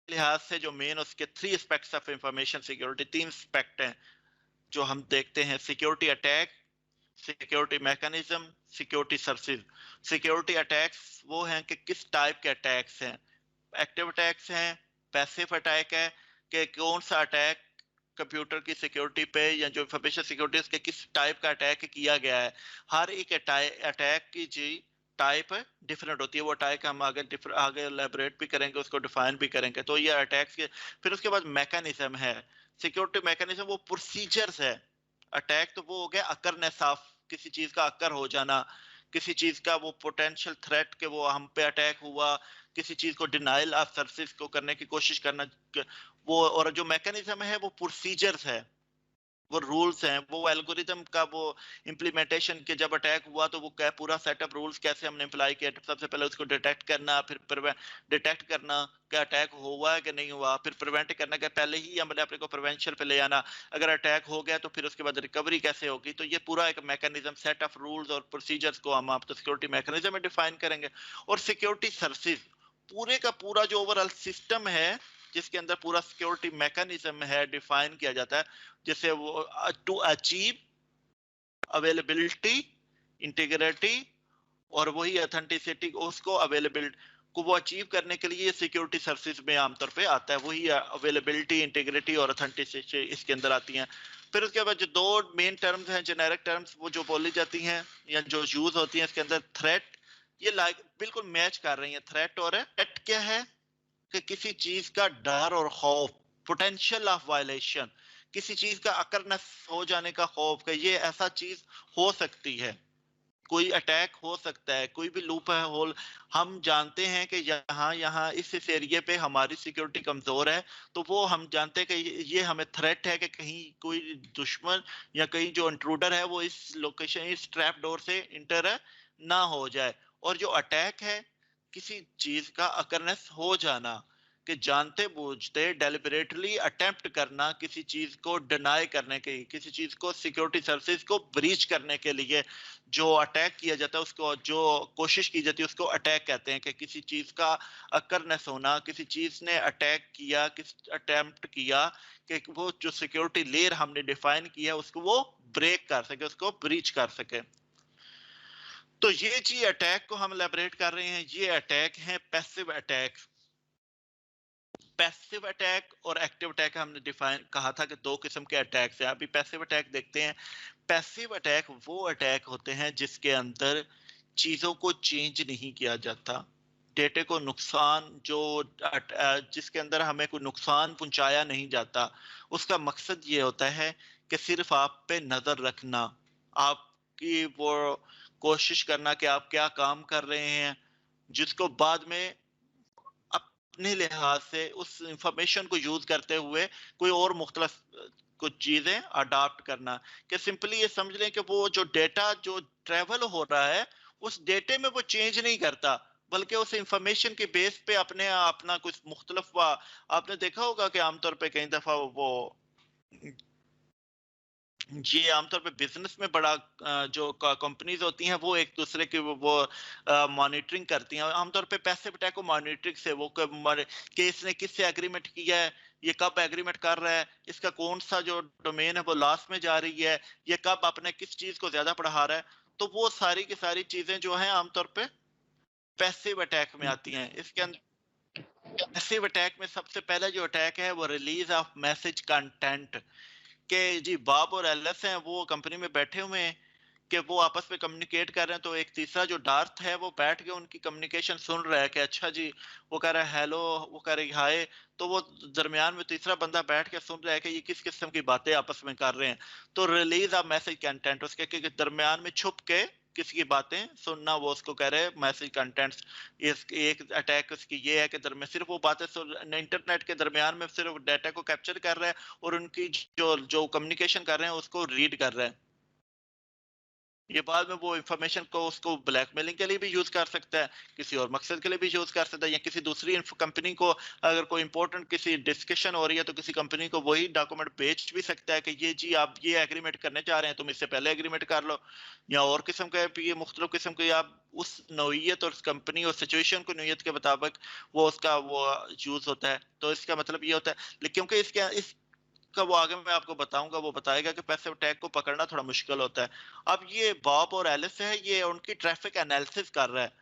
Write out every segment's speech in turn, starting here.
लिहाज से जो मेन उसके 3 aspects of information security, 3 aspect हैं जो हम देखते हैं: security attack, security mechanism, security services. Security attacks वो हैं कि किस टाइप के अटैक्स हैं, एक्टिव अटैक्स हैं, पैसिव अटैक है, कि कौन सा अटैक कंप्यूटर की सिक्योरिटी पे या जो इंफॉर्मेशन सिक्योरिटी उसके किस टाइप का अटैक किया गया है। हर एक अटैक की जी टाइप डिफरेंट होती है। वो अटैक हम आगे एलेबोरेट भी करेंगे, उसको डिफाइन भी करेंगे। तो ये अटैक्स के, फिर उसके बाद मैकेनिज्म है। सिक्योरिटी मैकेनिज्म वो प्रोसीजर्स है। अटैक तो वो हो गया अकरनेस ऑफ, किसी चीज का अकर हो जाना, किसी चीज का वो पोटेंशियल थ्रेट के वो हम पे अटैक हुआ, किसी चीज को डिनाइल ऑफ सर्विस को करने की कोशिश करना वो। और जो मैकेनिज्म है वो प्रोसीजर्स है, वो रूल्स हैं, वो एल्गोरिदम का वो इम्प्लीमेंटेशन के जब अटैक हुआ तो वो क्या पूरा सेटअप रूल्स कैसे हमने अप्लाई किया। सबसे पहले उसको डिटेक्ट करना, फिर डिटेक्ट करना क्या अटैक हुआ है कि नहीं हुआ, फिर प्रिवेंट करना क्या पहले ही हमने अपने को प्रिवेंशन पे ले आना, अगर अटैक हो गया तो फिर उसके बाद रिकवरी कैसे होगी। तो ये पूरा एक मैकेनिज्म, सेट ऑफ रूल्स और प्रोसीजर्स को हम आप तो सिक्योरिटी मैकेनिज्म में डिफाइन करेंगे। और सिक्योरिटी सर्विसेज पूरे का पूरा जो ओवरऑल सिस्टम है जिसके अंदर पूरा सिक्योरिटी मैकेनिज्म है डिफाइन किया जाता है, जैसे वो टू अचीव अवेलेबिलिटी, इंटीग्रिटी और वही ऑथेंटिसिटी, उसको अवेलेबिलिटी को वो अचीव करने के लिए सिक्योरिटी सर्विसेज में आमतौर पे आता है। वही अवेलेबिलिटी, इंटीग्रिटी और ऑथेंटिसिटी इसके अंदर आती हैं। फिर उसके बाद जो दो मेन टर्म्स हैं, जेनेरिक टर्म्स, वो जो बोली जाती हैं या जो यूज होती हैं इसके अंदर, थ्रेट, ये लाइक बिल्कुल मैच कर रही है। थ्रेट और थ्रेट क्या है कि किसी चीज का डर और खौफ, पोटेंशियल ऑफ वायलेशन, किसी चीज का अकरनेस हो जाने का खौफ, कि ये ऐसा चीज हो सकती है, कोई अटैक हो सकता है, कोई भी लूप है होल। हम जानते हैं कि यहाँ यहाँ इस एरिया पे हमारी सिक्योरिटी कमजोर है, तो वो हम जानते हैं कि ये हमें थ्रेट है कि कहीं कोई दुश्मन या कहीं जो इंट्रूडर है वो इस लोकेशन, इस ट्रैप डोर से इंटर ना हो जाए। और जो अटैक है किसी चीज का अकरनेस हो जाना, कि जानते बूझते डेलिबरेटली अटेम्प्ट करना किसी चीज को डिनाई करने के, किसी चीज को सिक्योरिटी सर्विसेज को ब्रीच करने के लिए जो अटैक किया जाता है, उसको जो कोशिश की जाती है उसको अटैक कहते हैं। कि किसी चीज का अकरनेस होना, किसी चीज ने अटैक किया, किस अटेम्प्ट किया कि वो जो सिक्योरिटी लेयर हमने डिफाइन किया उसको वो ब्रेक कर सके, उसको ब्रीच कर सके। तो ये जी अटैक को हम एलैबोरेट कर रहे हैं, ये अटैक है पैसिव अटैक। पैसिव अटैक और एक्टिव अटैक हमने डिफाइन कहा था कि दो किस्म के अटैक्स हैं। अभी पैसिव अटैक देखते हैं। पैसिव अटैक वो अटैक होते हैं जिसके अंदर चीजों को चेंज नहीं किया जाता, डेटे को नुकसान जो जिसके अंदर हमें कोई नुकसान पहुंचाया नहीं जाता। उसका मकसद ये होता है कि सिर्फ आप पे नजर रखना, आपकी वो कोशिश करना कि आप क्या काम कर रहे हैं, जिसको बाद में अपने लिहाज से उस इंफॉर्मेशन को यूज करते हुए कोई और मुख्तलिफ कुछ चीजें अडाप्ट करना। कि सिंपली ये समझ लें कि वो जो डेटा जो ट्रेवल हो रहा है उस डेटे में वो चेंज नहीं करता, बल्कि उस इंफॉर्मेशन के बेस पे अपने अपना कुछ मुख्तलिफ आपने देखा होगा कि आमतौर पे कई दफा वो ये आमतौर पे बिजनेस में बड़ा जो कंपनीज होती हैं वो एक दूसरे की वो मॉनिटरिंग करती हैं। आमतौर पे पैसे अटैक को मॉनिटरिंग से वो कि इसने किससे एग्रीमेंट किया है, ये कब एग्रीमेंट कर रहा है, इसका कौन सा जो डोमेन है वो लास्ट में जा रही है, ये कब अपने किस चीज को ज्यादा बढ़ा रहा है। तो वो सारी की सारी चीजें जो हैं आमतौर पे पैसिव अटैक में आती हैं। इसके अंदर पैसिव अटैक में सबसे पहला जो अटैक है वो रिलीज ऑफ मैसेज कंटेंट। के जी बॉब और एलिस हैं, वो कंपनी में बैठे हुए हैं कि वो आपस में कम्युनिकेट कर रहे हैं। तो एक तीसरा जो डार्थ है वो बैठ के उनकी कम्युनिकेशन सुन रहा है कि अच्छा जी, वो कह रहा है हेलो, वो कह रही हाय। तो वो दरमियान में तीसरा बंदा बैठ के सुन रहा है कि ये किस किस्म की बातें आपस में कर रहे हैं। तो रिलीज ऑफ मैसेज कंटेंट, उसके के दरमियान में छुप के किसी की बातें सुनना, वो उसको कह रहे हैं मैसेज कंटेंट्स। इस एक अटैक उसकी ये है कि दरमियान सिर्फ वो बातें इंटरनेट के दरमियान में सिर्फ डाटा को कैप्चर कर रहा है और उनकी जो जो कम्युनिकेशन कर रहे हैं उसको रीड कर रहा है। ये बाद में वो इंफॉर्मेशन को उसको ब्लैकमेलिंग के लिए भी यूज कर सकता है, किसी और मकसद के लिए भी यूज कर सकता है, या किसी दूसरी कंपनी को अगर कोई इंपॉर्टेंट किसी डिस्कशन हो रही है तो किसी कंपनी को वही डॉक्यूमेंट बेच भी सकता है कि ये जी आप ये एग्रीमेंट करने जा रहे हैं, तुम इससे पहले एग्रीमेंट कर लो। या और किस्म का ये मुख्तलिफ किस्म के आप उस नौइयत और कंपनी और सिचुएशन को नौइयत के मुताबिक वो उसका वो यूज होता है। तो इसका मतलब ये होता है, लेकिन क्योंकि इस का वो आगे मैं आपको बताऊंगा, वो बताएगा कि पैसिव अटैक को पकड़ना थोड़ा मुश्किल होता है। अब ये बॉब और एलिस है, ये उनकी ट्रैफिक एनालिसिस कर रहा है।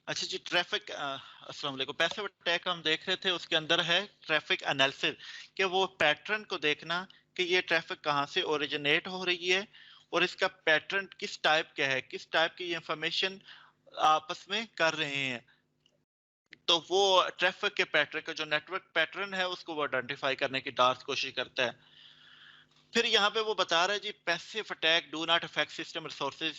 अच्छा जी, ट्रैफिक अस्सलाम वालेकुम। पैसिव अटैक हम देख रहे थे, उसके अंदर है ट्रैफिक एनालिसिस, कि वो पैटर्न को देखना कि ये ट्रैफिक कहाँ से ओरिजिनेट हो रही है और इसका पैटर्न किस टाइप का है, किस टाइप की इंफॉर्मेशन आपस में कर रहे हैं। तो वो ट्रैफिक के पैटर्न का जो नेटवर्क पैटर्न है उसको वो आइडेंटिफाई करने की डार्क कोशिश करता है। फिर यहाँ पे वो बता रहा है जी, passive attack do not affect system resources.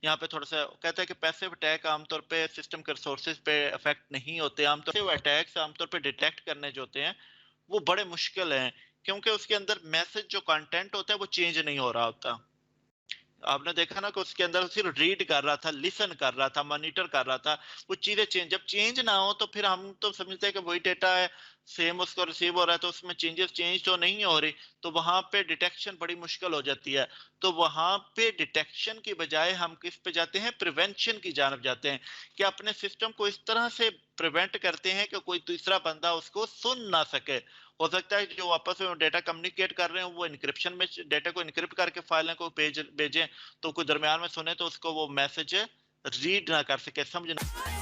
यहाँ पे थोड़ा सा कहता है कि पैसिव अटैक आमतौर पे सिस्टम के रिसोर्सेज पे अफेक्ट नहीं होते। आमतौर पे अटैक्स आमतौर पे डिटेक्ट करने जो होते हैं वो बड़े मुश्किल हैं, क्योंकि उसके अंदर मैसेज जो कंटेंट होता है वो चेंज नहीं हो रहा होता। आपने देखा ना कि उसके अंदर सिर्फ रीड कर रहा था, लिसन कर रहा था, मॉनिटर कर रहा था, वो चीजें चेंज, जब चेंज ना हो तो फिर हम तो समझते हैं कि वही डेटा है, सेम उसको रिसीव हो रहा है, तो उसमें चेंज तो नहीं हो रही, तो वहां पे डिटेक्शन बड़ी मुश्किल हो जाती है। तो वहां पे डिटेक्शन की बजाय हम किस पे जाते हैं, प्रिवेंशन की जानब जाते हैं, कि अपने सिस्टम को इस तरह से प्रिवेंट करते हैं कि कोई तीसरा बंदा उसको सुन ना सके। हो सकता है जो आपस में डेटा कम्युनिकेट कर रहे हैं वो इनक्रिप्शन में डेटा को इनक्रिप्ट करके फाइलें को भेजें, तो कोई दरमियान में सुने तो उसको वो मैसेज रीड ना कर सके, समझ ना